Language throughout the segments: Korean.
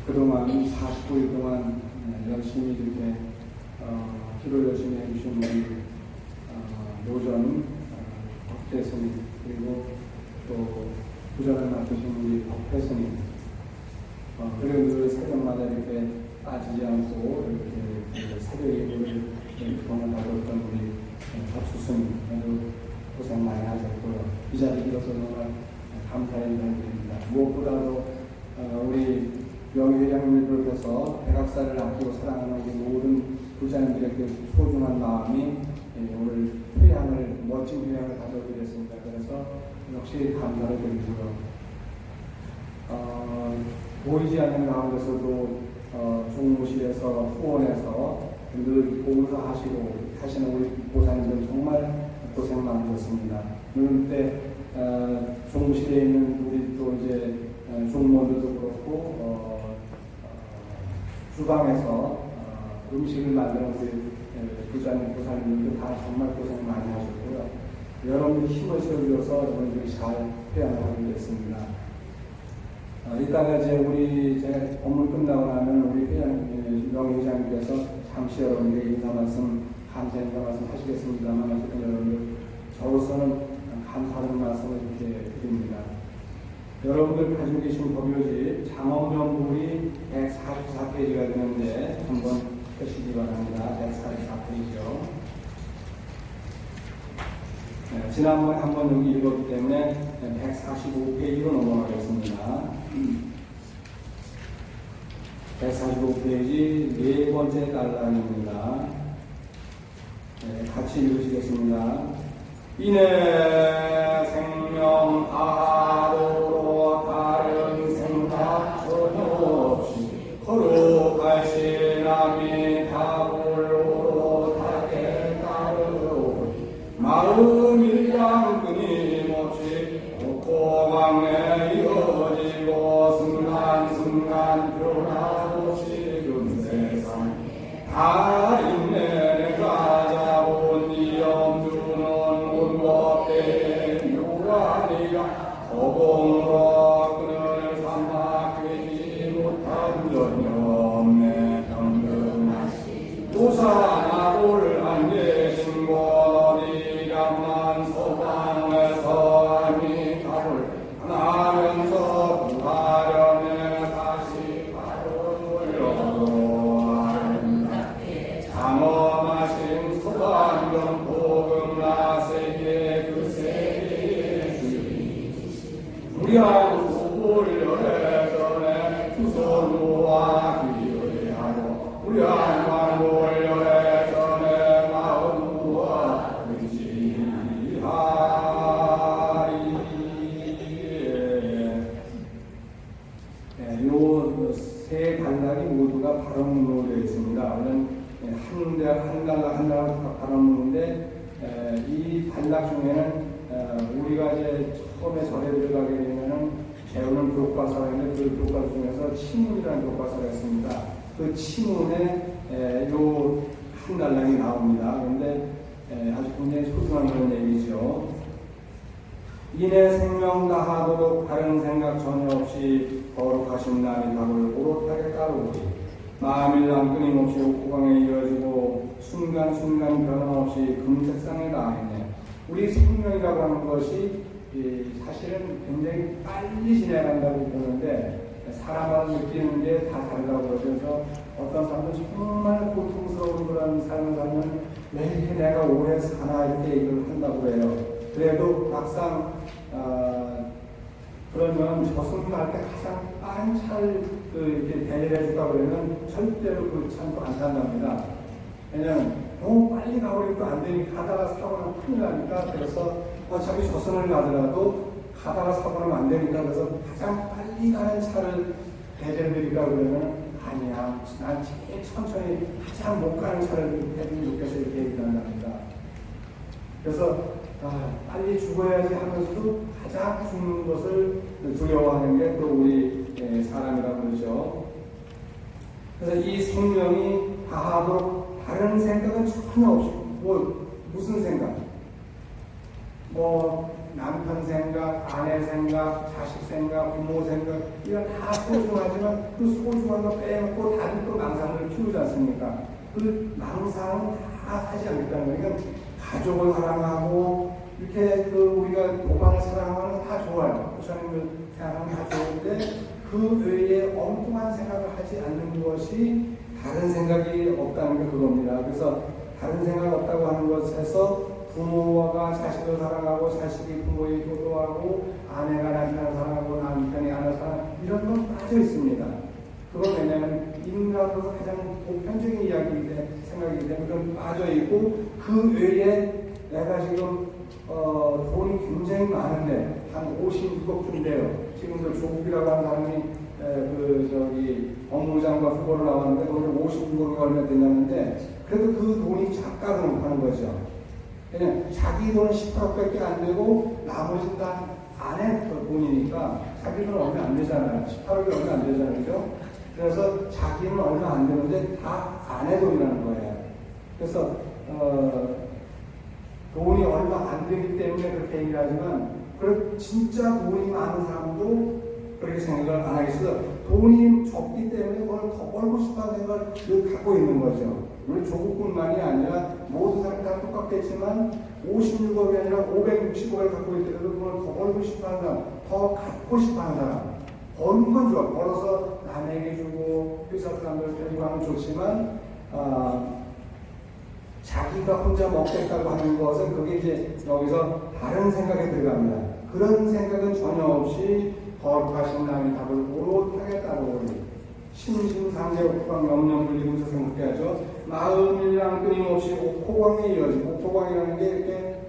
그동안 49일 동안 열심히 이렇게 기도 열심히 해주신 우리 노전 박대 스님, 그리고 또 부전을 맡으신 우리 박대 스님, 그리고 늘 새벽마다 이렇게 빠지지 않고 이렇게 새벽 예배를 그동안 받았던 우리 박수 스님, 아주 고생 많이 하셨고요. 이 자리에 들어서 정말 감사의 인사를 드립니다. 무엇보다도 우리 명희 회장님을 비롯해서 백악사를 아끼고 사랑하는 우리 모든 부자님들에게 소중한 마음이 오늘 회양을, 멋진 회양을 가져드렸습니다. 그래서 역시 감사를 드리고요. 보이지 않는 가운데서도 종무실에서 후원해서 늘 봉사하시고 하시는 우리 보사님들 정말 고생 많으셨습니다. 그때 종무실에 있는 우리 또 이제 종무원들도 그렇고 주방에서 음식을 만드는 우리 부자님, 보사님들도 다 정말 고생 많이 하셨고요. 여러분들이 힘을 실어주셔서 여러분들이 잘 회양을 하게 됐습니다. 이따가 이제 우리 제 업무 끝나고 나면 우리 명예회장님께서 잠시 여러분에게 인사 말씀, 감사 인사 말씀 하시겠습니다만, 어쨌든 여러분들 저로서는 감사하는 말씀을 이렇게 드립니다. 여러분들 가지고 계신 법요지 장엄정불이 144페이지가 되는데 한번 펴시기 바랍니다. 144페이지요. 네, 지난번에 한번 여기 읽었기 때문에 145페이지로 넘어가겠습니다. 145페이지 네 번째 단락입니다. 네, 같이 읽으시겠습니다. 이내 생명 하도로 다른 생각 전혀 없이 거룩하신 남이 다불로 타게 따르오니 마음 일량 끊임없이 고강에 이어지고 순간순간 변화도 지금 세상 다 있네 가자본 이엄주는 온것된 요한이가 허공으로 그늘 삼아 꿰지 못한 전혀 없네 평등하시 도사나올 안 계신 곳 어디가만 소방에서 아미 답을 하면서 부하려네 다시 바로 돌려도 아름답게 장엄하신 소방경 복음나 세계 그 세계의 주인이시신 무량 소불열의 전에 두손 모아 기도하고 무량 만물열의 전에 마음 모아 의지하리. 요 세 단락이 모두가 발언문으로 되어 있습니다. 오늘 한 단락 발언문인데 이 단락 중에는 우리가 이제 처음에 절에 들어가게 되면은 배우는 교과서인데 그 교과서 중에서 치문이라는 교과서가 있습니다. 그 치문에 요 한 단락이 나옵니다. 그런데 아주 굉장히 소중한 그런 얘기죠. 이내 생명 다하도록 다른 생각 전혀 없이 거룩하신 남이 답을 오롯하게 따르오리 마음일랑 끊임없이 옥고강에 이어지고 순간순간 변함없이 금색상에 닿아있네. 우리 생명이라고 하는 것이 사실은 굉장히 빨리 지나간다고 보는데 사람마다 느끼는 게 다 다르다고 그러셔서 어떤 사람은 정말 고통스러운 그런 삶을 살면 왜 이렇게 내가 오래 사나 이렇게 얘기를 한다고 해요. 그래도 막상 그러면 저승할 때 가장 빠른 차를 이렇게 대리를 해줄까 그러면 절대로 그 차는 안 탄답니다. 왜냐면 너무 빨리 가버리면 안 되니까 가다가 사고는 큰일 나니까. 그래서 어차피 저승을 가더라도 가다가 사고 나면 안 되니까 그래서 가장 빨리 가는 차를 대절드릴까 그러면 아니야, 난 제일 천천히 가장 못 가는 차를 해주면 좋겠어 이렇게 얘기를 한답니다. 그래서 빨리 죽어야지 하면서도 가장 죽는 것을 두려워하는 게 또 우리 사람이라고 그러죠. 그래서 이 생명이 다하도록 다른 생각은 전혀 없이 무슨 생각? 남편 생각, 아내 생각, 자식 생각, 부모 생각, 이건 다 소중하지만 그 소중한 거 빼놓고 다른 또 망상을 키우지 않습니까? 그 망상은 다 하지 않겠다는 거예요. 그러니까 가족을 사랑하고, 이렇게 우리가 도방을 사랑하는 건 다 좋아요. 부처님을 생각하면 다 좋은데, 그 외에 엉뚱한 생각을 하지 않는 것이 다른 생각이 없다는 게 그겁니다. 그래서 다른 생각 없다고 하는 것에서 부모가 자식을 사랑하고, 자식이 부모에게 효도하고, 아내가 남편을 사랑하고, 남편이 아내를 사랑하고, 이런 건 빠져 있습니다. 그건 왜냐하면 인간으로서 가장 보편적인 이야기이기 때문에, 생각이기 때문에 그건 빠져 있고, 그 외에 내가 지금 돈이 굉장히 많은데 한 56억쯤 돼요. 지금도 조국이라고 하는 사람이 법무장관 후보로 나왔는데 오늘 56억이 얼마 되냐는데, 그래도 그 돈이 작가로 하는 거죠. 그냥 자기 돈은 18억밖에 안 되고 나머지는 다 아내 돈이니까 자기 돈은 얼마 안 되잖아요. 18억이 얼마 안 되잖아요. 그죠? 그래서 자기는 얼마 안 되는데 다 아내 돈이라는 거예요. 그래서 돈이 얼마 안 되기 때문에 그렇게 얘기를 하지만, 진짜 돈이 많은 사람도 그렇게 생각을 안 하겠어요. 돈이 적기 때문에 그걸 더 벌고 싶어하는 생각을 늘 갖고 있는 거죠. 우리 조국뿐만이 아니라 모든 사람이 다 똑같겠지만 56억이 아니라 560억을 갖고 있더라도 그걸 더 벌고 싶어하는 사람, 더 갖고 싶어하는 사람, 버는 건 좋아. 벌어서 남에게 주고 회사 사람들 데리고 하면 좋지만, 자기가 혼자 먹겠다고 하는 것은 그게 이제 여기서 다른 생각에 들어갑니다. 그런 생각은 전혀 없이 거룩하신 남의 답을 오롯하게 따르오니 심심상제옥호강 영영불리면서 생각해야죠. 마음이랑 끊임없이 옥호강에 이어지고, 옥호강이라는 게 이렇게,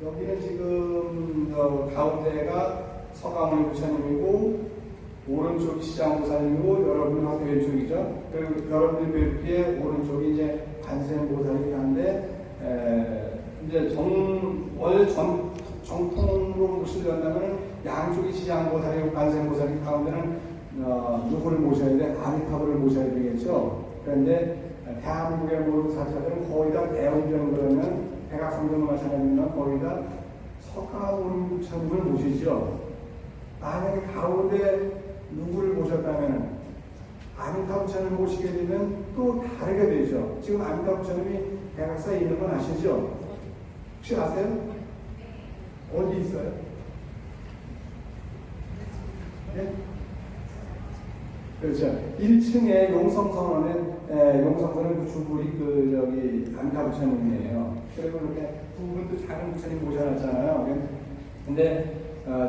여기는 지금 가운데가 서가모니 부처님이고 오른쪽이 시장보살이고 여러분 학교 왼쪽이죠. 그리고 여러분들 뵙기에 오른쪽이 이제 관세음보살이긴 한데, 이제 원래 정통으로 보시려면 양쪽이 시장보살이고 관세음보살이, 가운데는 누구를 모셔야 돼? 아미타불을 모셔야 되겠죠. 그런데 대한민국의 모든 사찰들은 거의 다 대원전, 그러면 백악성전만 찾아보면 거의 다 석가모니 부처님을 모시죠. 만약에 가운데 누구를 모셨다면 아미타 부처님을 모시게 되면 또 다르게 되죠. 지금 아미타 부처님이 백악사에 있는 건 아시죠? 혹시 아세요? 어디 있어요? 네? 그렇죠. 1층에 용성선원에, 용성선은 그 주불이 아미타 부처님이에요. 그리고 이렇게 두 분도 작은 부처님 모셔놨잖아요. 근데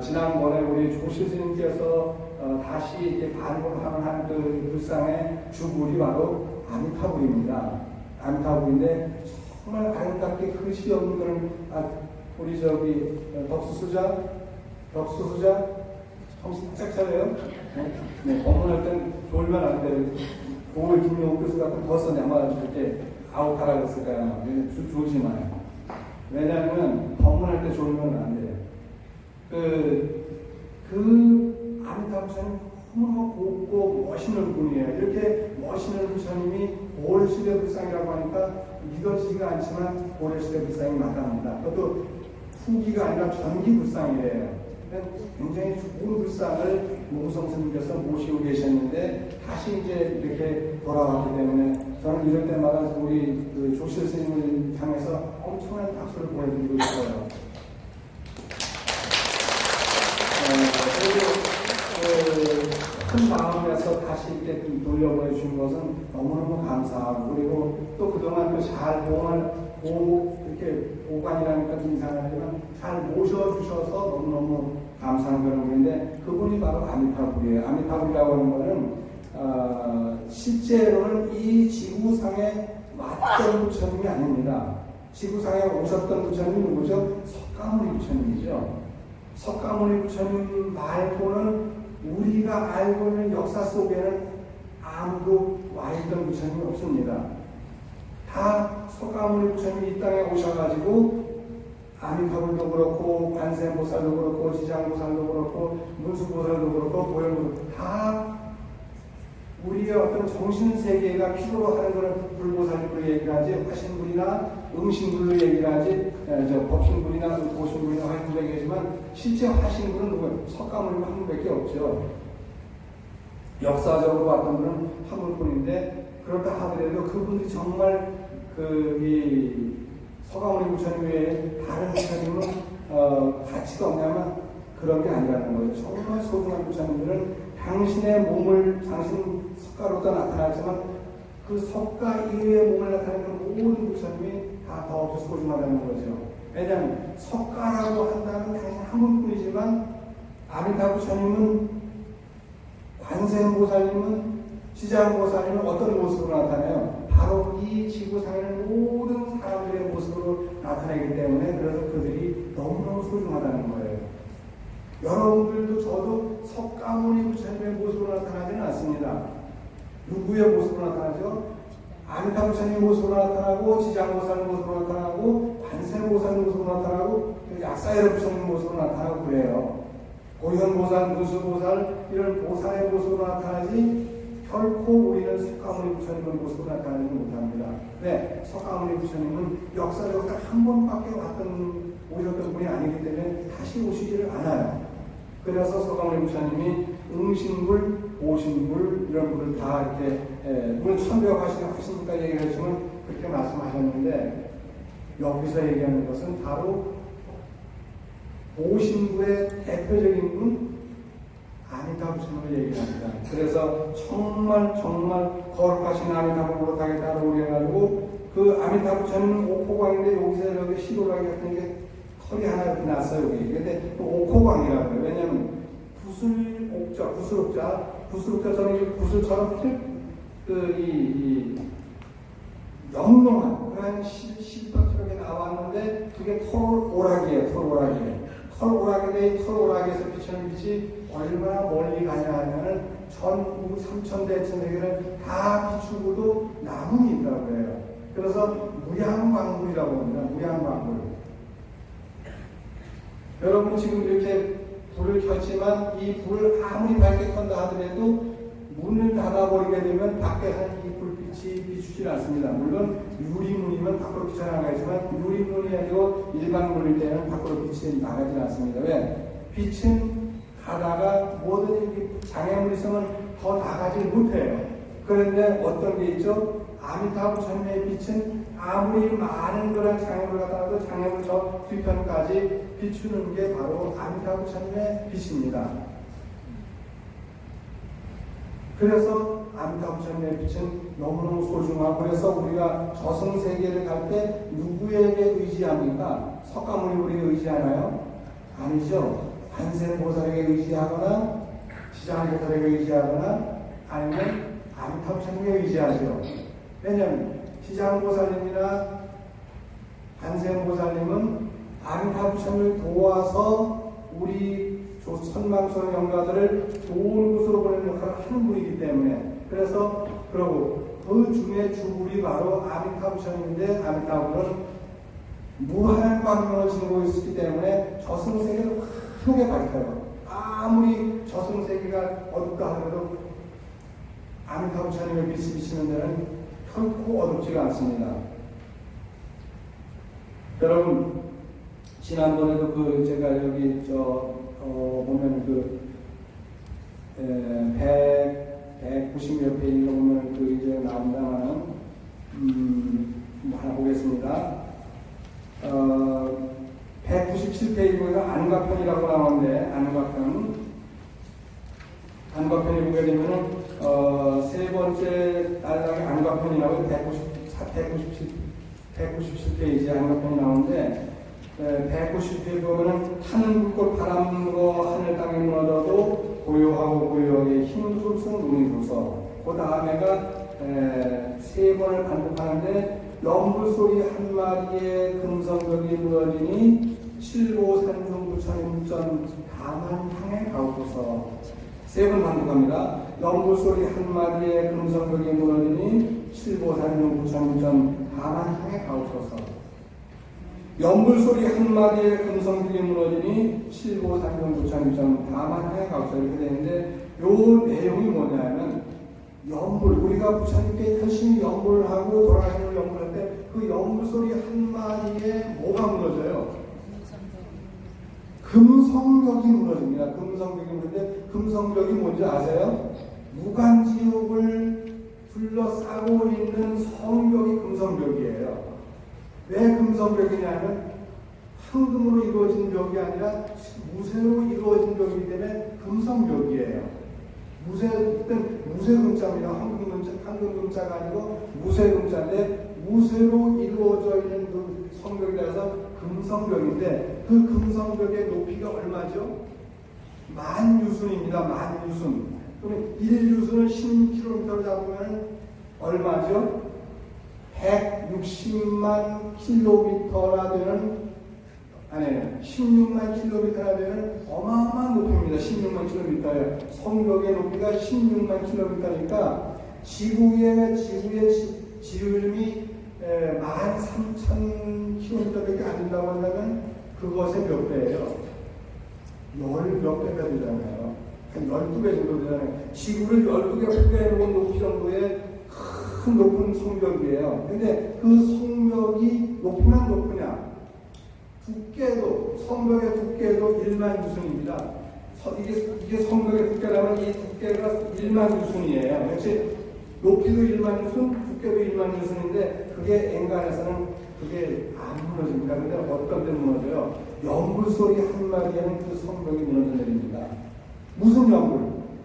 지난번에 우리 조실 스님께서 다시 이렇게 발굴하는 그 불상의 주불이 바로 아미타불입니다. 아미타불인데 정말 아름답게 글씨 없는 그런, 우리 덕수수자 정신 바짝 차려요. 네, 법문할 땐 졸면 안 돼요. 오늘 김용호 교수 같은 벌써 아마 이렇게 아웃하라고 했을 거야. 졸지 마요. 왜냐하면 법문할 때 졸면 안 돼요. 아미타 부처님 너무 곱고 멋있는 분이에요. 이렇게 멋있는 부처님이 고려시대 불상이라고 하니까 믿어지지가 않지만 고려시대 불상이 맞답니다. 그것도 후기가 아니라 전기 불상이래요. 굉장히 좋은 불상을 모성 스님께서 모시고 계셨는데 다시 이제 이렇게 돌아왔기 때문에 저는 이럴 때마다 우리 조실 스님을 향해서 엄청난 박수를 보내드리고 있어요. 큰 마음에서 다시 이렇게 돌려보내주신 것은 너무너무 감사하고, 그리고 또 그동안 잘 이렇게 보관이라니까 좀 이상하지만 잘 모셔주셔서 너무너무 감사한 그런 분인데, 그분이 바로 아미타불이에요. 아미타불이라고 하는 거는 실제로는 이 지구상에 왔던 부처님이 아닙니다. 지구상에 오셨던 부처님이 누구죠? 석가모니 부처님이죠. 석가모니 부처님 말고는 우리가 알고 있는 역사 속에는 아무도 와있던 부처님이 없습니다. 다 석가모니 부처님이 이 땅에 오셔가지고 아미타불도 그렇고 관세음보살도 그렇고 지장보살도 그렇고 문수보살도 그렇고 보현보살도 다 우리의 어떤 정신세계가 필요로 하는 것을 불보살님으로 얘기를 하지, 화신불이나 응신불로 얘기를 하지, 법신불이나 보신불이나 화신불로 얘기하지만, 실제 화신불은 누구예요? 석가모니 한 분밖에 없죠. 역사적으로 봤던 분은 한 분뿐인데, 그렇다 하더라도 그분들이 정말 이 석가모니 부처님 외에 다른 부처님은 가치가 없냐면 그런 게 아니라는 거죠. 정말 소중한 부처님들은 당신의 몸을 당신 석가로도 나타나지만 그 석가 이외의 몸을 나타내는 모든 부처님이 다 더없이 소중하다는 거죠. 왜냐하면 석가라고 한다면 당신 한 분뿐이지만 아미타 부처님은, 관세음보살님은, 지장보살님은 어떤 모습으로 나타나요? 바로 이 지구상에는 모든 사람들의 모습으로 나타나기 때문에, 그래서 그들이 너무너무 소중하다는 거예요. 여러분들도 저도 석가모니 부처님의 모습으로 나타나지는 않습니다. 누구의 모습으로 나타나죠? 아미타 부처님의 모습으로 나타나고, 지장보살 모습으로 나타나고, 관세보살 모습으로 나타나고, 약사여러 부처님 모습으로 나타나고 그래요. 고현보살, 무수보살 이런 보살의 모습으로 나타나지 결코 우리는 석가모니 부처님의 모습으로 나타나지 못합니다. 네, 석가모니 부처님은 역사적으로 한 번밖에 오셨던 분이 아니기 때문에 다시 오시지를 않아요. 그래서 석가모니 부처님이 응신불, 보신불 이런 분을 다 이렇게 물론 천벽하시니까 얘기를 했지만 그렇게 말씀하셨는데, 여기서 얘기하는 것은 바로 보신불의 대표적인 분 아미타 부처님을 얘기합니다. 그래서 정말 거룩하신 아미타불을 못하게 따라오게 해가지고, 그 아미타 부처님은 옥호광인데 여기서 여기 시도라기 같은 게 털이 하나 이렇게 났어요, 여기. 근데 또 옥호광이라고 해요. 왜냐면 부슬옥자처럼 구슬처럼 영롱한 그런 실밥처럼 나왔는데 그게 털오락이에요. 털오락에서 비치는 빛이 얼마나 멀리 가냐 하면은 전국 3000대천세계를 다 비추고도 남음이 있다고 해요. 그래서 무량광불이라고 합니다. 무량광불. 여러분 지금 이렇게 불을 켰지만 이 불을 아무리 밝게 켠다 하더라도 문을 닫아버리게 되면 밖에서 이 불빛이 비추질 않습니다. 물론 유리문이면 밖으로 비쳐나가지만 유리문이 아니고 일반 문일 때는 밖으로 빛이 나가지 않습니다. 왜? 빛은 가다가 모든 장애물이 있으면 더 나가지 못해요. 그런데 어떤 게 있죠? 아미타 부처님의 빛은 아무리 많은 그런 장애물을 갖다도 장애물 저 뒤편까지 비추는 게 바로 아미타 부처님의 빛입니다. 그래서 아미타 부처님의 빛은 너무너무 소중하고, 그래서 우리가 저승세계를 갈 때 누구에게 의지합니까? 석가모니 우리에게 의지하나요? 아니죠. 관세음보살에게 의지하거나 지장보살에게 의지하거나 아니면 아미타 부처님에게 의지하죠. 왜냐하면 지장보살님이나 관세음보살님은 아미타 부처님을 도와서 우리 선망소원 영가들을 좋은 곳으로 보내는 역할을 하는 분이기 때문에, 그래서 그러고 그 중에 주불이 바로 아미타 부처님인데, 아미타불은 무한한 광명을 지니고 있기 때문에 저승세계를 크게 밝혀요. 아무리 저승세계가 어둡다 하더라도 아미타 부처님의 빛이 비치는 데는 결코 어둡지가 않습니다. 여러분 지난번에도 제가 여기 보면 190몇 페이지가 보면 이제 나온다면은 하나 보겠습니다. 197페이지 보면 안과편이라고 나오는데, 안과편이 보게 되면은 세 번째 단락에 안과편이라고 197페이지 안과편이 나오는데, 190페이지 보면은 하늘 불꽃 바람 불어 하늘 땅에 무너져도 고요하게 힘을 쏟은 눈이 부서. 그 다음에가 세 번을 반복하는데, 연불소리 한 마리의 금성벽이 무너지니 칠보산중부처님전 다만 향해 가옵소서. 세 번 반복합니다. 연불소리 한 마리의 금성벽이 무너지니 칠보산중부처님전 다만 향해 가옵소서. 연불소리 한 마리의 금성벽이 무너지니 칠보산중부처님전 다만 향해 가옵소서. 이렇게 되는데, 요 내용이 뭐냐면 연불, 우리가 부처님께 열심히 연불을 하고 돌아가시는 걸 연불할 때 그 연불 소리 한마디에 뭐가 무너져요? 금성벽이 무너집니다. 금성벽이 무너지는데 금성벽이 뭔지 아세요? 무간지옥을 둘러싸고 있는 성벽이 금성벽이에요. 왜 금성벽이냐면 황금으로 이루어진 벽이 아니라 무쇠로 이루어진 벽이기 때문에 금성벽이에요. 무쇠금자입니다. 황금금자가 아니고 무쇠금자인데 무쇠로 이루어져 있는 그 성벽이라서 금성벽인데 그 금성벽의 높이가 얼마죠? 10,000유순입니다. 10,000유순. 그러면 1유순을 16km로 잡으면 얼마죠? 160만 킬로미터나 되는, 아니에요. 16만 킬로미터나 되는 어마어마한 높이입니다. 16만 킬로미터예요. 성벽의 높이가 16만 킬로미터니까 지구의 지름이 13,000킬로미터밖에 안 된다고 한다면 그것의 몇 배예요? 몇 배가 되잖아요. 한 12배 정도 되잖아요. 지구를 12개 놓은 높이 정도의 큰 높은 성벽이에요. 근데 그 성벽이 높으면 높으냐? 두께도, 성벽의 두께도 1만 유순입니다. 이게 성벽의 두께라면 이 두께가 1만 유순이에요. 역시 높이도 1만 유순, 두께도 1만 유순인데 그게 엔간에서는 그게 안 무너집니다. 근데 어떤 때 무너져요? 연불 소리 한마디에는 그 성벽이 무너져 내립니다. 무슨 연불?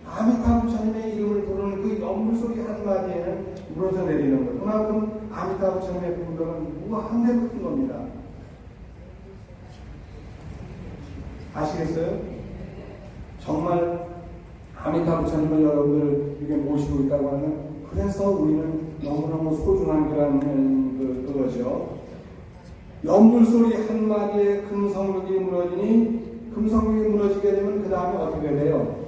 아미타 부처님의 이름을 부르는 그 연불 소리 한마디에는 무너져 내리는 거예요. 그만큼 아미타 부처님의 분별은 무한대 큰 겁니다. 아시겠어요? 정말 아미타 부처님을 여러분들 이게 모시고 있다고 하면 그래서 우리는 너무너무 소중한 그거죠. 연불 소리 한마디에 금성벽이 무너지니 금성벽이 무너지게 되면 그 다음에 어떻게 돼요?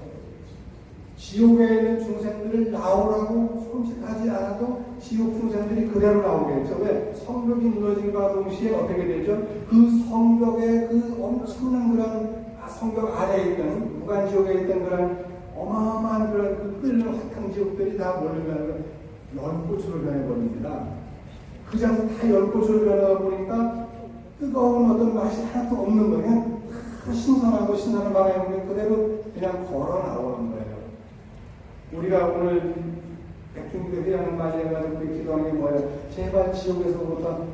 지옥에 있는 중생들을 나오라고 손짓하지 않아도 지옥 중생들이 그대로 나오겠죠. 왜? 성벽이 무너짐과 동시에 어떻게 되죠? 그 성벽의 그 엄청난 그런 성벽 아래에 있던 무간지옥에 있던 그런 어마어마한 그런 그 끓는 화탕지옥들이 다 몰려가는 연꽃으로 변해버립니다. 그 장소 다 연꽃으로 변하다 보니까 뜨거운 어떤 맛이 하나도 없는 거예요. 신선하고 신선한 바람이 그대로 그냥 걸어 나오는 거예요. 우리가 오늘 백중기도 회양을 맞이해가지고 우리 기도하는 게 뭐예요? 제발 지옥에서부터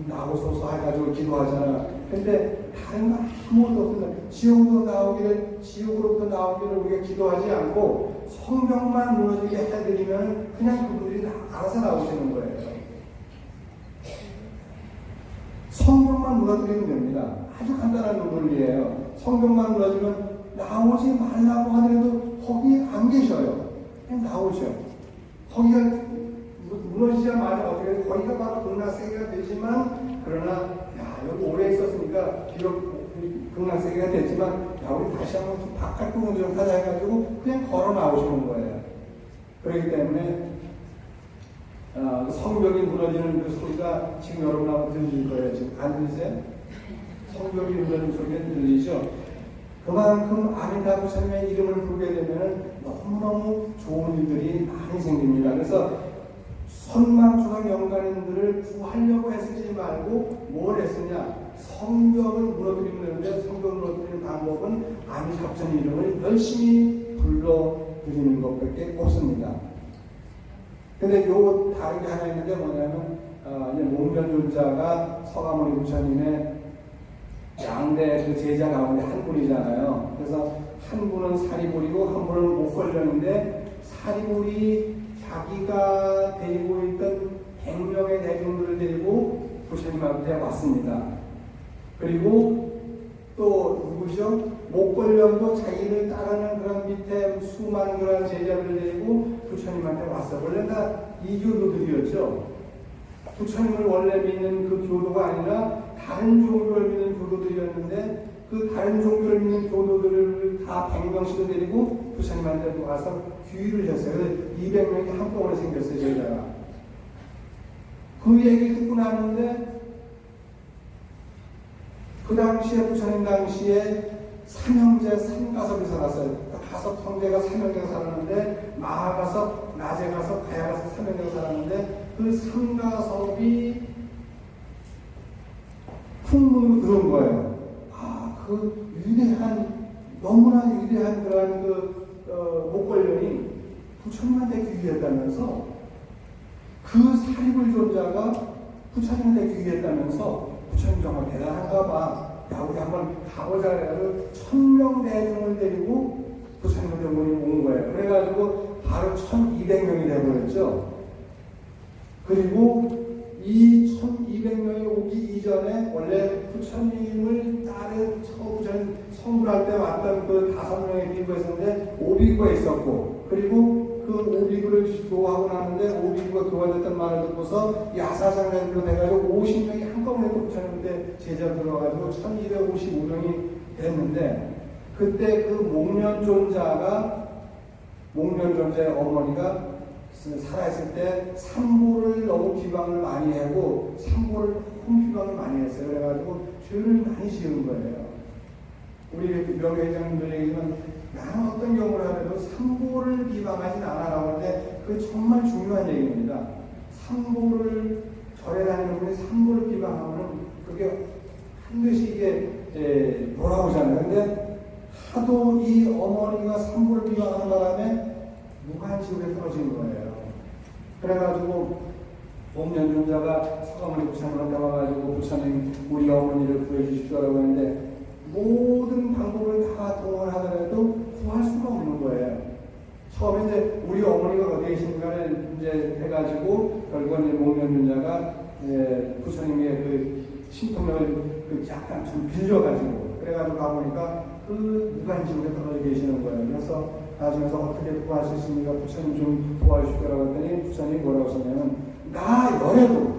나오소서 해가지고 기도하잖아. 근데 다른 거 아무것도 없습니다. 지옥으로부터 나오기를 우리가 기도하지 않고 성벽만 무너지게 해드리면 그냥 그분들이 알아서 나오시는 거예요. 성벽만 무너뜨리면 됩니다. 아주 간단한 논리예요. 성벽만 무너지면 나오지 말라고 하더라도 거기 안 계셔요. 그냥 나오셔. 거기가 무너지자마자 어떻게 거기가 바로 극락세계가 되지만 그러나 야 여기 오래 있었으니까 비록 극락세계가 됐지만 야 우리 다시 한번 좀 바깥 부분 좀 하자 해가지고 그냥 걸어 나오시는 거예요. 그렇기 때문에 성벽이 무너지는 그 소리가 지금 여러분하고 들릴 거예요. 지금 안 들리세요? 성벽이 무너지는 소리가 들리죠? 그만큼 아미타 부처님의 이름을 부르게 되면 너무너무 좋은 일들이 많이 생깁니다. 그래서 선망조각 영가인들을 구하려고 애쓰지 말고 뭘 했으냐? 성벽을 무너뜨리면 되는데 성벽을 무너뜨리는 방법은 아미타 부처님 이름을 열심히 불러드리는 것밖에 없습니다. 근데 요 다른 게 하나 있는데 뭐냐면 이제 목련존자가 서가모니 부처님의 양대 그 제자 가운데 한 분이잖아요. 그래서 한 분은 사리불이고 한 분은 목걸련인데 사리불이 자기가 데리고 있던 100명의 대중들을 데리고 부처님한테 왔습니다. 그리고 또 누구죠? 목걸련도 자기를 따르는 그런 밑에 수많은 그런 제자들을 데리고 부처님한테 왔어. 원래 다 이교도들이었죠. 부처님을 원래 믿는 그 교도가 아니라 다른 종교를 믿는 교도들이었는데 그 다른 종교를 믿는 교도들을 다 100명씩을 데리고 부처님한테 와서 규율을 했어요. 그래서 200명이 한꺼번에 생겼어요. 저희가 그 얘기 듣고 나는데 그 당시에 부처님 당시에 삼형제 삼가섭이 살았어요. 가섭 형제가 삼형제가 살았는데 마하 가섭, 나제 가섭, 가야 가섭 삼형제가 살았는데 그 삼가섭이 풍문으로 들은 거예요. 그 위대한 너무나 위대한 그러한 목걸련이 부처님한테 귀의했다면서 그 사리불존자가 부처님한테 귀의했다면서 부처님 정말 대단한가 봐. 야, 우리 한번 가보자 해가지고 1000명 대중을 데리고 부처님한테 온 거예요. 그래가지고 바로 1200명이 돼버렸죠. 그리고 이 1200명이 오기 이전에 원래 부처님을 따른 처음 성불할 때 왔던 그 5명의 비구가 있었는데 오비구가 있었고, 그리고 그 오비구를 교화하고 나는데 오비구가 교화됐던 말을 듣고서 야사장면으로 돼가지고 50명이 한꺼번에 또 부처님한테 제자로 들어가지고 1255명이 됐는데, 그때 그 목련존자의 어머니가 살아있을 때 삼보를 너무 비방을 많이 하고 삼보를 너무 비방을 많이 했어요. 그래가지고 죄를 많이 지은 거예요. 우리 명예회장님들 얘기지만 나는 어떤 경우를 하더라도 삼보를 비방하진 않아라고 하는데 그게 정말 중요한 얘기입니다. 삼보를 절에 다니는 분이 삼보를 비방하면 그게 반드시 이게 돌아오잖아요. 근데 하도 이 어머니가 삼보를 비방하는 바람에 무간지옥에 떨어진 거예요. 그래가지고 목련존자가 서가모니 부처님한테 와가지고 부처님 우리 어머니를 구해주십시오라고 했는데 모든 방법을 다 동원하더라도 구할 수가 없는 거예요. 처음에 이제 우리 어머니가 어디에 계신가를 이제 해가지고 결국은 목련존자가 부처님의 그 신통력을 약간 좀 빌려가지고 그래가지고 가보니까 그 무간지옥에 떨어져 계시는 거예요. 그래서 나중에서 어떻게 구할 수 있습니까? 부처님 좀 도와주십시오라고 했더니 부처님이 뭐라고 하셨냐면 나 열애도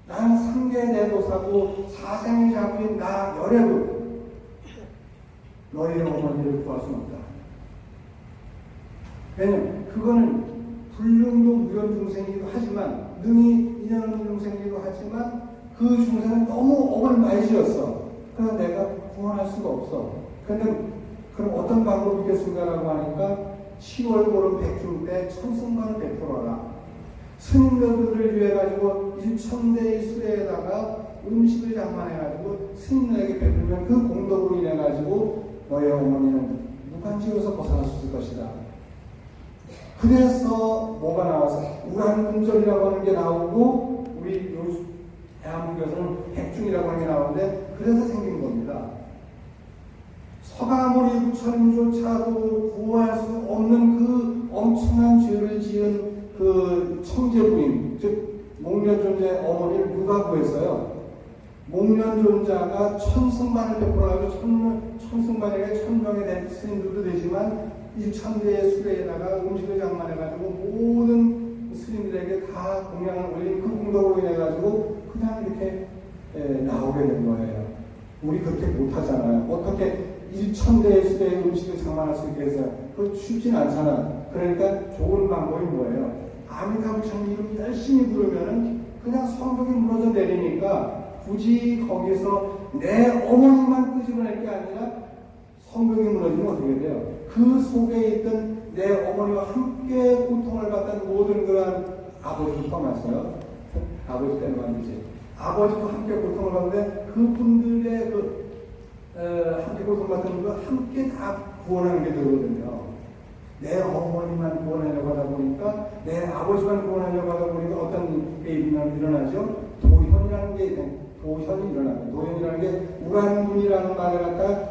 나는 상계대도사고 사생의 자부인 나 열애도 너희의 어머니를 구할 수는 없다. 왜냐면 그거는 불륜도 무연 중생이기도 하지만 능히 인연 없는 중생이기도 하지만 그 중생은 너무 업을 많이 지었어. 그래서 내가 구원할 수가 없어. 근데 그럼 어떤 방법이 있겠습니까라고 하니까 10월 보름 백중 때 천승만을 베풀어라. 스님들을 위해 가지고 1000대의 수레에다가 음식을 장만해가지고 스님들에게 베풀면 그 공덕으로 인해 가지고 너의 어머니는 무간지옥에서 벗어날 수 있을 것이다. 그래서 뭐가 나와서 우란군절이라고 하는 게 나오고 우리 대한민국에서는 백중이라고 하는 게 나오는데 그래서 생긴 겁니다. 서가모니 부처님조차도 구할 수 없는 그 엄청난 죄를 지은 그 청제부인, 즉 목련존자의 어머니를 누가 구했어요? 목련존자가 천승만을 베풀어가지고 천승만에게 1000명의 된 스님들도 되지만 1000대의 수레에다가 음식을 장만해가지고 모든 스님들에게 다 공양을 올린 그 공덕으로 인해가지고 그냥 이렇게 나오게 된 거예요. 우리 그렇게 못하잖아요. 어떻게 1000대의 수레에 음식을 장만할 수 있게 해서 그거 쉽진 않잖아. 그러니까 좋은 방법이 뭐예요? 아미타 부처님 이름 열심히 부르면은 그냥 성벽이 무너져 내리니까 굳이 거기서 내 어머니만 끄집어낼 게 아니라 성벽이 무너지면 어떻게 돼요? 그 속에 있던 내 어머니와 함께 고통을 받던 모든 그런 아버지도 포함했어요. 아버지 때는 말이지. 아버지도 함께 고통을 받는데 그분들의 함께 고통받는 분들 함께 다 구원하는 게 되거든요. 내 어머니만 구원하려고 하다 보니까 내 아버지만 구원하려고 하다 보니까 어떤 게 일어나죠? 도현이라는 게 도현이 일어납니다. 도현이라는 게 우란군이라는 말을 갖다가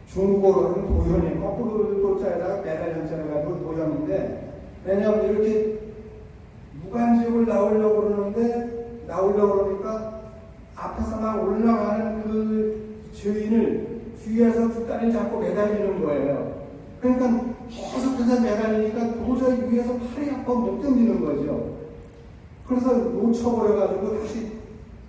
중국어로는 도현이 거꾸로 도자에다가 매달 연결해가지고 도현인데 왜냐하면 이렇게 무간지옥을 나오려고 그러니까 앞에서 막 올라가는 그 주인을 뒤에서 두 딸이 잡고 매달리는 거예요. 그러니까 계속해서 매달리니까 도저히 위에서 팔이 아파 못 견디는 거죠. 그래서 놓쳐버려가지고 다시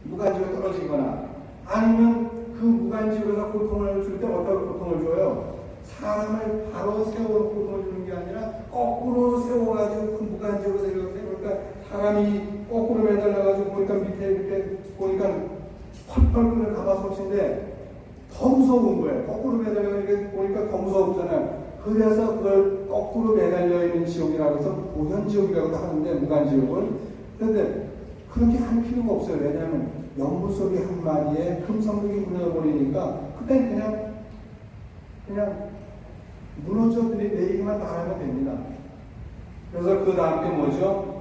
무간지옥에 떨어지거나 아니면 그 무간지옥에서 고통을 줄 때 어떤 고통을 줘요? 사람을 바로 세워놓고 고통을 주는 게 아니라 거꾸로 세워가지고 그 무간지옥에서 이렇게 그러니까 사람이 거꾸로 매달려가지고 보니까 밑에 보니까 펄펄 끓는 가마솥인데 더 무서운 거예요. 거꾸로 그래서 그걸 거꾸로 매달려 있는 지옥이라고 해서 보현지옥이라고도 하는데, 무간지옥을. 그런데 그렇게 할 필요가 없어요. 왜냐하면 연못소리 한 마리에 금성벽이 무너져버리니까 그땐 그냥 무너져 내리기만 당하면 됩니다. 그래서 그 다음 게 뭐죠?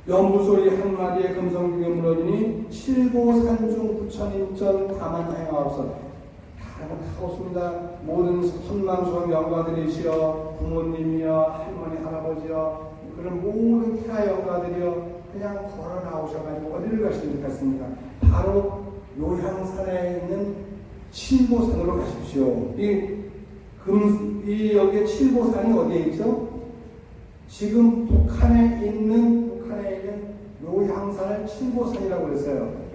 연못소리 한 마리에 금성벽이 무너지니 칠보산중 부처님전 다만 행하옵소서. 다른 거 없습니다. 모든 선망수원 영가들이시여, 부모님이여, 할머니 할아버지여, 그런 모든 태아 영가들이여 그냥 걸어 나오셔가지고 어디를 가시면 좋겠습니까? 바로 요향산에 있는 칠보산으로 가십시오. 여기 칠보산이 어디에 있죠? 지금 북한에 있는 요향산을 칠보산이라고 그랬어요.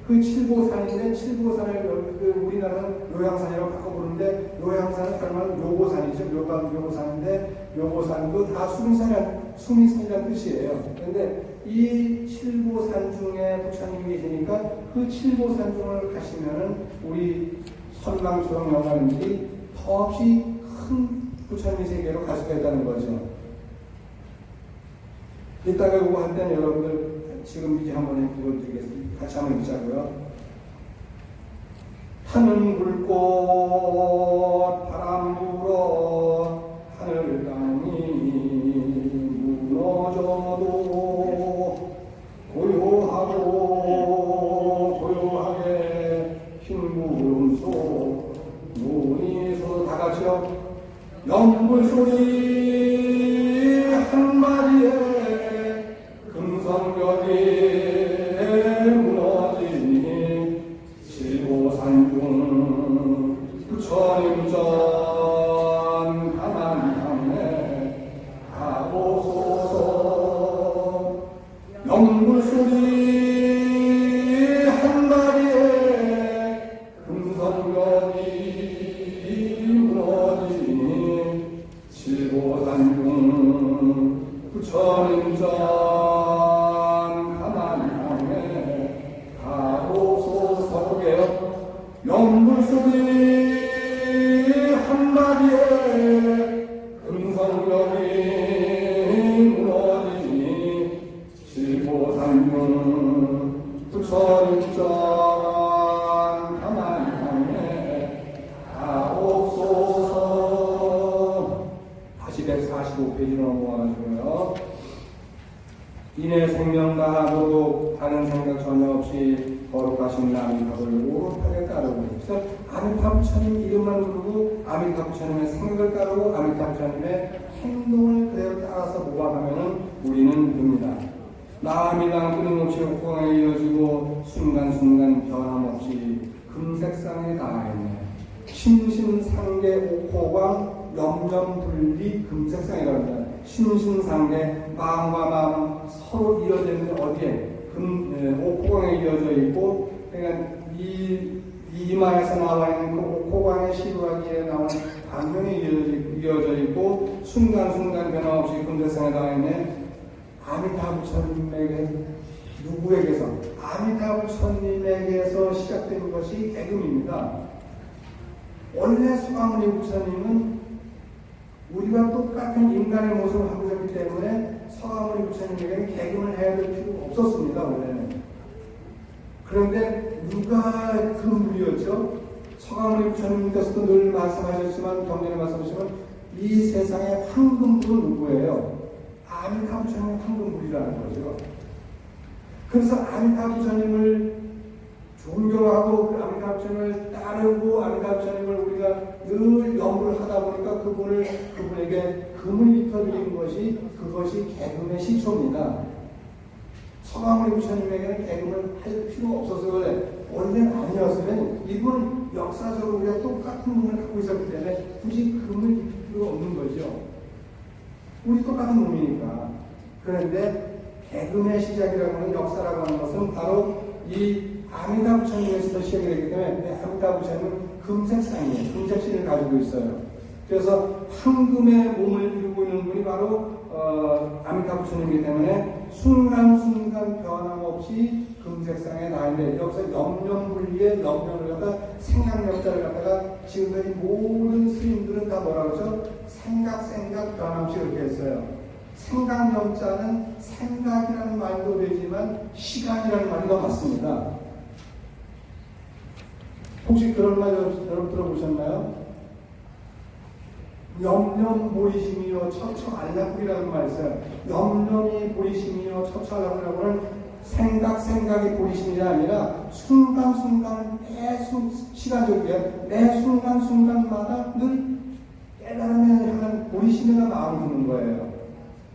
그 칠보산인데, 칠보산을 우리나라는 요향산이라고 바꿔 부르는데, 요향산은 다른 말로 요보산이죠. 요보산인데, 요보산도 다 수미산이라는 뜻이에요. 그런데 이 칠보산 중에 부처님이 계시니까 그 칠보산 중을 가시면은 우리 선망수영 영가님들이 더없이 큰 부처님의 세계로 갈 수가 있다는 거죠. 이따가 이거 할 때는 여러분들 지금 이제 한번 읽어드리겠습니다. 같이 한번 읽자고요. 하늘 불꽃 바람 불어 하늘 땅이 무너져도 고요하게 흰 구름 속 눈이 쏟아. 다 같이요. 연불소리 한 마리에 금성벽이 무너지니 칠보산중 부처님전 가만히 가보소서. 연불소리 한 마리에 금성벽이 무너지니 칠보산중 부처님전 연불소리 한 마리에 금성벽이 무너지니 칠보산중 부처님전 가만히 가옵소서. 다시 145페이지로 넘어가시고요. 이내 생명가하고 다른 생각 전혀 없이 거룩하신 아미타불을 오롯하게 따르고, 그래서 아미타 부처님 이름만 부르고 아미타 부처님의 생각을 따르고 아미타 부처님의 행동을 그대로 따라서 모방하면 우리는 됩니다. 나아미당 끊임없이 옥광에 이어지고 순간순간 변함없이 금색상에 닿아있네. 심심상계 옥호광 염염불리 금색상이라고 합니다. 심심상계 마음과 마음 서로 이어져 있는 어디에 옥호광에 이어져 있고, 그러니까 이마에서 나와 있는 그 옥호광의 시루하기에 나오는 반면에 이어져 있고 순간순간 변함없이 금색상에 나와 있는 아미타 부처님에게, 누구에게서? 아미타 부처님에게서 시작된 것이 개금입니다. 원래 서가모니 부처님은 우리가 똑같은 인간의 모습을 하고 있기 때문에 서가모니 부처님에게는 개금을 해야 될 필요가 없었습니다, 원래는. 그런데 누가 그 분이었죠? 서가모니 부처님께서도 늘 말씀하셨지만, 경전에 말씀하시면 이 세상의 황금불은 누구예요? 아미타 부처님의 황금불이라는 거죠. 그래서 아미타 부처님을 존경하고 아미타 부처님을 따르고 아미타 부처님을 우리가 늘 연구를 하다 보니까 그분에게 금을 입혀드린 것이, 그것이 개금의 시초입니다. 서가모니 부처님에게는 개금을 할 필요가 없었어요. 원래는 아니었으면 이분은 역사적으로 우리가 똑같은 몸을 갖고 있었기 때문에 굳이 금을 입힐 필요가 없는 거죠. 우리 똑같은 몸이니까. 그런데 개금의 시작이라고 하는, 역사라고 하는 것은 바로 이 아미타 부처님에서 시작이 되기 때문에 아미타 부처님은 금색상이에요. 금색신을 가지고 있어요. 그래서 황금의 몸을 이루고 있는 분이 바로 아미타 부처님이기 때문에 순간순간 변함없이 금색상에 나는데 여기서 염려분리의 염려를 갖다가 생각력자를 갖다가 지금까지 모든 스님들은 다 뭐라고 하죠? 생각 변함없이 이렇게 했어요. 생각력자는 생각이라는 말도 되지만 시간이라는 말이 더 맞습니다. 혹시 그런 말 여러분 들어보셨나요? 염령 보이심이요 처처 알라꾸리라는 말 있어요. 염령이 보이심이요 처처 알라꾸리라고는 생각이 보이심이 아니라 순간순간 시간적이에요. 매 순간순간마다 늘 깨달음에 향한 보이심이가 마음이 드는 거예요.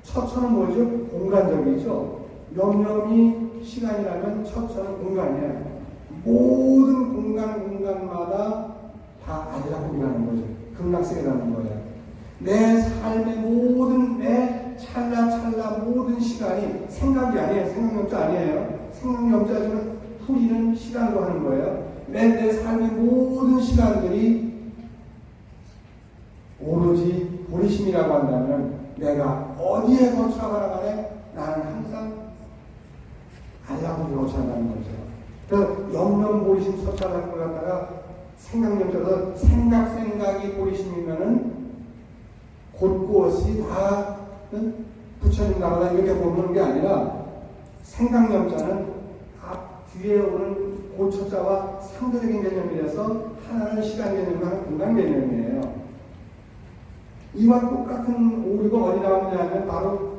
처처는 뭐죠? 공간적이죠. 염령이 시간이라면 처처는 공간이에요. 모든 공간마다 다 알라꾸리라는 거죠. 극락세계라는 거예요. 내 삶의 모든 매 찰나 모든 시간이 생각이 아니에요. 생각염자 아니에요. 생각염자지만 풀이는 시간으로 하는 거예요. 내 삶의 모든 시간들이 오로지 보리심이라고 한다면 내가 어디에 거쳐가라 간에 나는 항상 알라고 거쳐간다는 거죠. 그래서 염려보리심 처찰할 걸 갖다가 생각염자도 생각이 보리심이면은 곳곳이 다 부처님 나라다 이렇게 보는 게 아니라 생각염자는 앞 뒤에 오는 고처자와 상대적인 개념이라서 하나는 시간 개념과 하나는 공간 개념이에요. 이와 똑같은 오류가 어디 나오느냐 하면 바로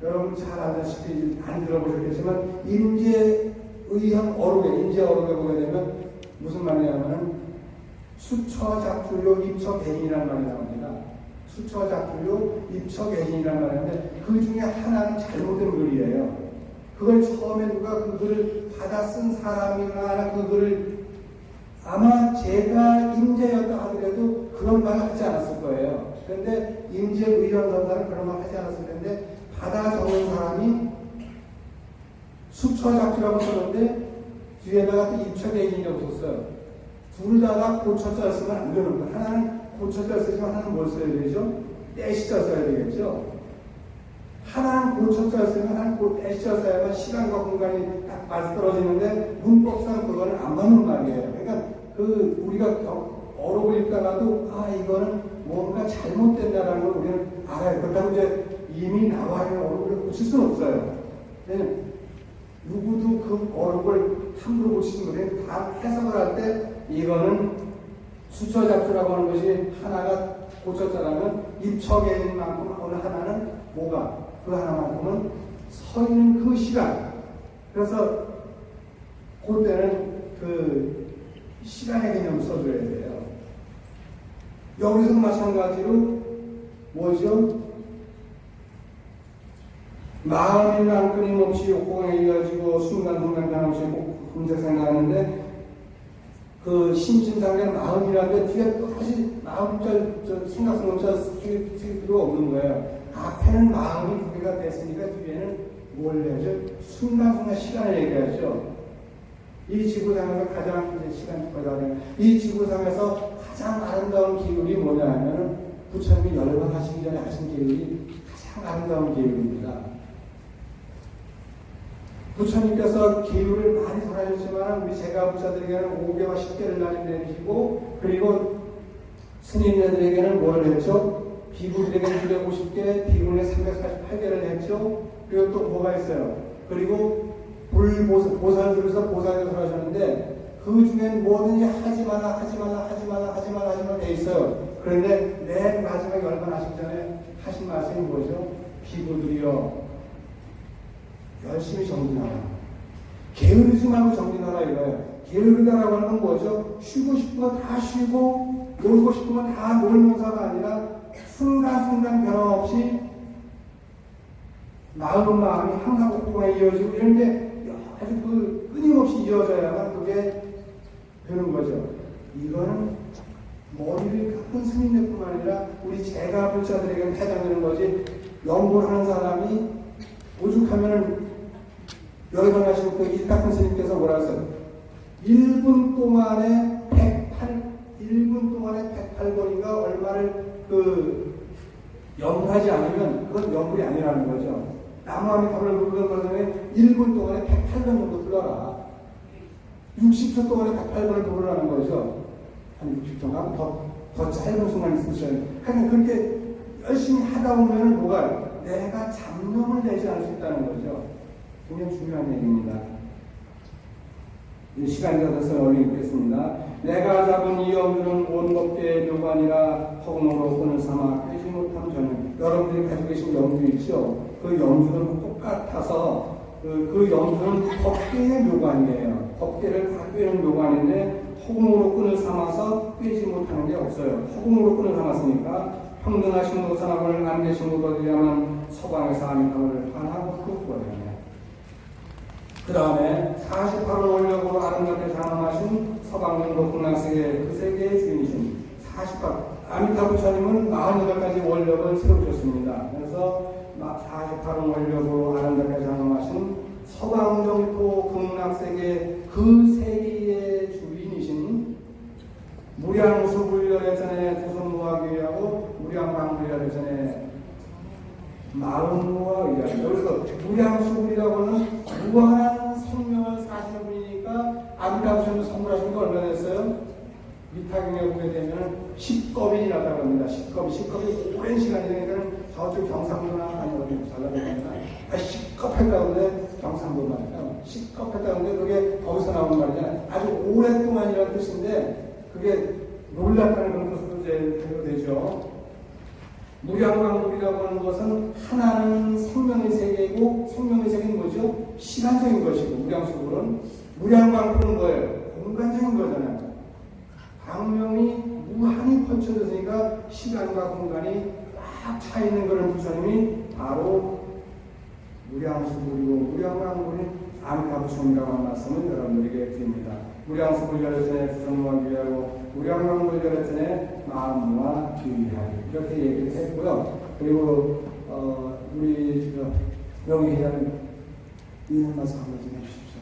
여러분 잘 알다시피 안 들어보셨겠지만 인재의형 어록에 인재어록에 보게 되면 무슨 말이냐면 수처작주요 입처개인이라는 말이 나옵니다. 수처작주요 입처개인이라는 말인데 그 중에 하나는 잘못된 글이에요. 그걸 처음에 누가 그 글을 받아 쓴 사람이나 그 글을 아마 제가 인재였다 하더라도 그런 말을 하지 않았을 거예요. 그런데 인재의형 선사는 그런 말 하지 않았을 텐데 받아 적은 사람이 수처작주라고 썼는데 뒤에다가 또 입처개인이라고 썼어요. 둘 다가 고처자를 쓰면 안 되는 거예요. 하나는 고처자를 쓰지만 하나는 뭘 써야 되죠? 떼시자 써야 되겠죠? 하나는 고처자를 쓰면 하나는 떼시자 써야만 시간과 공간이 딱 맞아떨어지는데 문법상 그거는 안 맞는 말이에요. 그러니까 우리가 어록을 읽다가도 이거는 뭔가 잘못된다라는 걸 우리는 알아요. 그렇다고 이제 이미 나와 있는 어록을 고칠 수는 없어요. 왜냐면 누구도 그 어록을 함부로 고치는 거예요. 다 해석을 할 때 이거는 수처작주라고 하는 것이 하나가 고쳐자라면 입처개인 만큼 어느 하나는 뭐가 그 하나만큼은 서 있는 그 시간. 그래서 그때는 그 시간의 개념을 써줘야 돼요. 여기서도 마찬가지로 뭐죠? 마음이란 끊임없이 욕공에 이어지고 순간순간 변함없이 금세 생각하는데 그 심심상의 마음이라는 게 뒤에 또 다시 마음절 생각성자 쓸 필요가 없는 거예요. 앞에는 마음이 두 개가 됐으니까 뒤에는 뭘 해야죠? 순간순간 시간을 얘기하죠. 이 지구상에서 가장 이제 시간이 거다는 이 지구상에서 가장 아름다운 기울이 뭐냐 하면은 부처님이 열반하시기 전에 하신 기울이 가장 아름다운 기울입니다. 부처님께서 기울을 많이 설하셨지만 우리 제가부자들에게는 5개와 10개를 나눠내시고 그리고 스님네들에게는 뭘 했죠? 비구들에게는 250개, 비구에 348개를 했죠. 그리고 또 뭐가 있어요? 그리고 보살들에서 보살을 하셨는데 그 중엔 뭐든지 하지 말라 돼 있어요. 그런데 맨 마지막에 얼마 하시기 전에 하신 말씀이 뭐죠? 비구들이여 열심히 정진하라. 게으르지 말고 정진하라 이거예요. 게으르다라고 하는 건 뭐죠? 쉬고 싶은 건 다 쉬고 놀고 싶은 건 다 놀면서가 아니라 순간순간 변함없이 마음이 항상 옥동에 이어지고 이런 게 아주 끊임없이 이어져야만 그게 되는 거죠. 이거는 머리를 깎은 스님들뿐만 아니라 우리 제가불자들에게는 해당되는 거지. 연구를 하는 사람이 오죽하면은 열반하신 그 이탁훈 스님께서 뭐라 했어요? 1분 동안에 108번인가 얼마를 연구하지 않으면 그건 연구이 아니라는 거죠. 나무 아미타불을 부르는 거는 1분 동안에 108번 정도 불러라. 60초 동안에 108번을 부르라는 거죠. 한 60초가 더 짧은 순간이 있으셔야 돼요. 하여튼 그렇게 열심히 하다 보면 뭐가 내가 잡념을 내지 않을 수 있다는 거죠. 굉장히 중요한 얘기입니다. 시간이 없어서 얼른 읽겠습니다. 내가 잡은 이 염주는 온 법계의 묘관이라 허공으로 끈을 삼아 꿰지 못함 전혀. 여러분들이 가지고 계신 염주 있죠? 그 염주는 똑같아서 그 염주는 법계의 묘관이에요. 법계를 다 꿰는 묘관인데 허공으로 끈을 삼아서 꿰지 못하는 게 없어요. 허공으로 끈을 삼았으니까 평등하신 도산학을 안 계신 분들이라면 서방에서 아미타불을 하나고 끄고요. 그 다음에 48원 원력으로 아름답게 장엄하신 서방년도 극락세계 그 세계의 주인이신 48 아미타불 부처님은 48가지 원력을 세우셨습니다. 그래서 48원 원력으로 아름답게 장엄하신 서방정토 극락세계 그 세계의 주인이신 무량수불열의 전에 조선무화교회하고 무량방불열의 전에 마음과 의하여. 그래서 무량수불이라고 하는 무한한 생명을 사시는 분이니까 아미타불처럼 선물하신 거 얼마 됐어요? 미타경에 보게 되면 10겁이 나다고 합니다. 10겁이 오랜 시간이 되니까 저쪽 경상도나 아니 어디 잘나가니까 10겁 했다고 하는데 경상도 말이에요. 10겁 했다고 하는데 그게 거기서 나온 말이잖아요. 아주 오랫동안이라는 뜻인데 그게 놀랍다는 그런 뜻으로 이제 되죠. 무량광불이라고 하는 것은 하나는 생명의 세계이고 생명의 세계는 뭐죠? 시간적인 것이고 무량수불은 무량광불은 뭐예요? 공간적인 거잖아요. 광명이 무한히 펼쳐졌으니까 시간과 공간이 딱 차 있는 그런 부처님이 바로 무량수불이고 무량광불인 아미타불처님이라고 하는 말씀을 여러분들에게 드립니다. 무량수불 열애전에 부처님과 귀하고 무량광불 열애전에 마음과 귀하리 이렇게 얘기를 했고요. 그리고 우리 명희 회장님 이런 말씀 한번 좀 해주십시오.